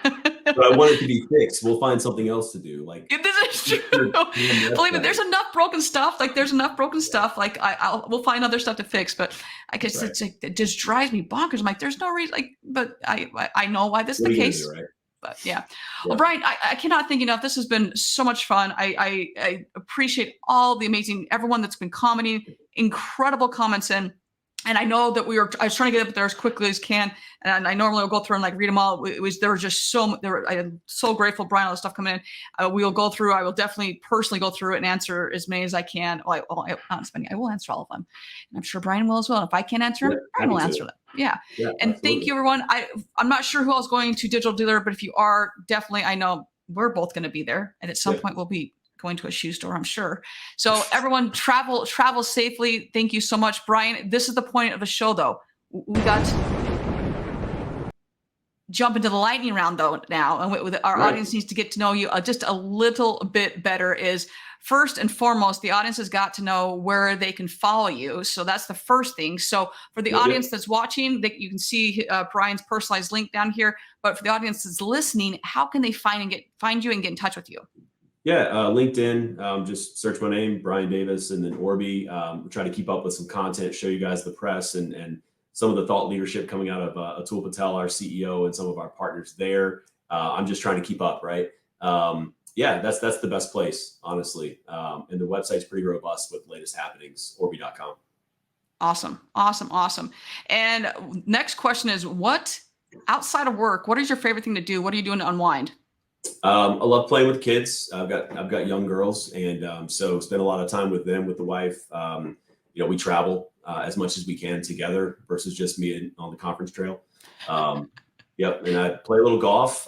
But I want it to be fixed. We'll find something else to do. Like, this is true. Believe me, there's enough broken stuff. Like, we'll find other stuff to fix. But I guess it's like, it just drives me bonkers. I'm like, there's no reason. Like, but I know why this is the case. Right? But yeah. Well, Brian, I cannot thank you enough. This has been so much fun. I appreciate all the everyone that's been commenting, incredible comments in. And I know that I was trying to get up there as quickly as can. And I normally will go through and like read them all. I am so grateful, Brian, all the stuff coming in. We will go through. I will definitely personally go through it and answer as many as I can. I will answer all of them. And I'm sure Brian will as well. And if I can't answer them, Brian will answer them. Yeah. And absolutely. Thank you, everyone. I'm not sure who else is going to Digital Dealer, but if you are, definitely, I know we're both going to be there. And at some point we'll be going to a shoe store, I'm sure. So everyone, travel safely. Thank you so much, Brian. This is the point of the show, though. We got to jump into the lightning round, though, now. And our audience needs to get to know you just a little bit better. Is first and foremost, the audience has got to know where they can follow you. So that's the first thing. So for the audience that's watching, you can see Brian's personalized link down here. But for the audience that's listening, how can they find you and get in touch with you? Yeah, LinkedIn, just search my name, Brian Davis, and then Orbee. We'll try to keep up with some content, show you guys the press and some of the thought leadership coming out of Atul Patel, our CEO, and some of our partners there. I'm just trying to keep up, right? That's the best place, honestly. And the website's pretty robust with the latest happenings, Orbee.com. Awesome. And next question is, what outside of work, what is your favorite thing to do? What are you doing to unwind? I love playing with kids. I've got young girls, and so spend a lot of time with them, with the wife. We travel as much as we can together versus just me on the conference trail. And I play a little golf.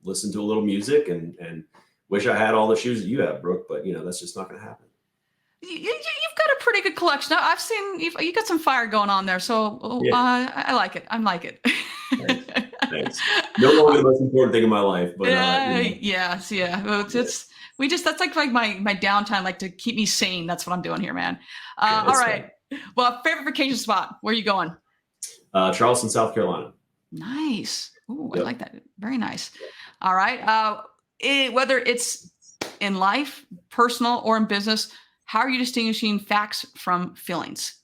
Listen to a little music, and wish I had all the shoes that you have, Brooke. But that's just not going to happen. You've got a pretty good collection. I've seen you got some fire going on there, so I like it. I like it. Thanks. No longer the most important thing in my life, but that's like my downtime, like to keep me sane. That's what I'm doing here, man. All right. Fun. Well, favorite vacation spot. Where are you going? Charleston, South Carolina. Nice. Ooh, I like that. Very nice. All right. Whether it's in life, personal, or in business, how are you distinguishing facts from feelings?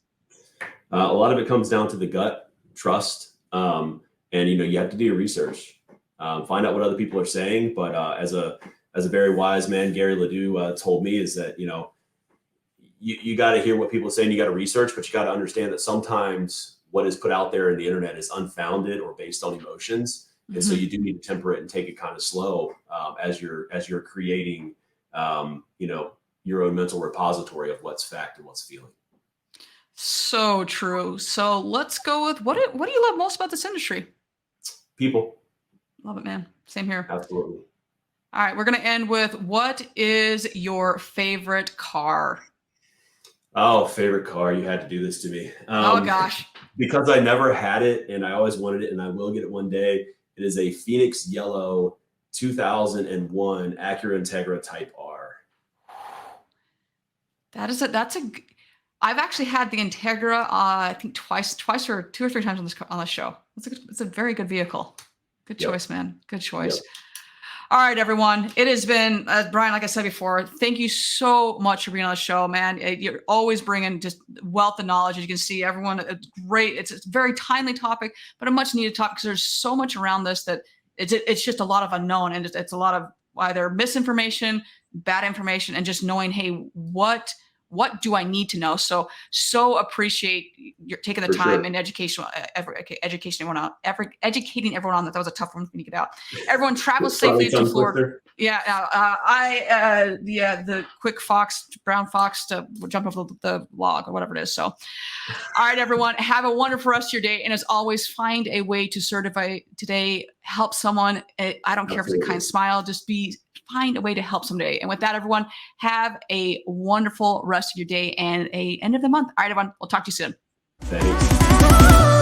A lot of it comes down to the gut. trust. And, you have to do your research, find out what other people are saying. But as a very wise man, Gary Ledoux told me, is that, you got to hear what people are saying. You got to research, but you got to understand that sometimes what is put out there in the internet is unfounded or based on emotions. And so you do need to temper it and take it kind of slow as you're creating, your own mental repository of what's fact and what's feeling. So true. So let's go with what do you love most about this industry? People. Love it, man. Same here. Absolutely. All right. We're going to end with, what is your favorite car? Oh, favorite car. You had to do this to me. Oh gosh. Because I never had it and I always wanted it and I will get it one day. It is a Phoenix Yellow 2001 Acura Integra Type R. I've actually had the Integra, I think twice or 2 or 3 times on this show. It's a very good vehicle. Good choice, man. Good choice. Yep. All right, everyone. It has been, Brian, like I said before, thank you so much for being on the show, man. You're always bringing just wealth of knowledge. As you can see, everyone, it's great. It's a very timely topic, but a much needed topic, because there's so much around this that it's just a lot of unknown, and it's a lot of either misinformation, bad information, and just knowing, hey, what do I need to know? So appreciate you taking the time and educating everyone on that. That was a tough one for me to get out. Everyone travel safely to Florida. Yeah. The quick brown fox to jump off the log or whatever it is. So, all right, everyone, have a wonderful rest of your day. And as always, find a way to certify today, help someone. I don't care if it's a kind smile, find a way to help someday. And with that, everyone, have a wonderful rest of your day and a end of the month. All right, everyone, we'll talk to you soon. Thanks.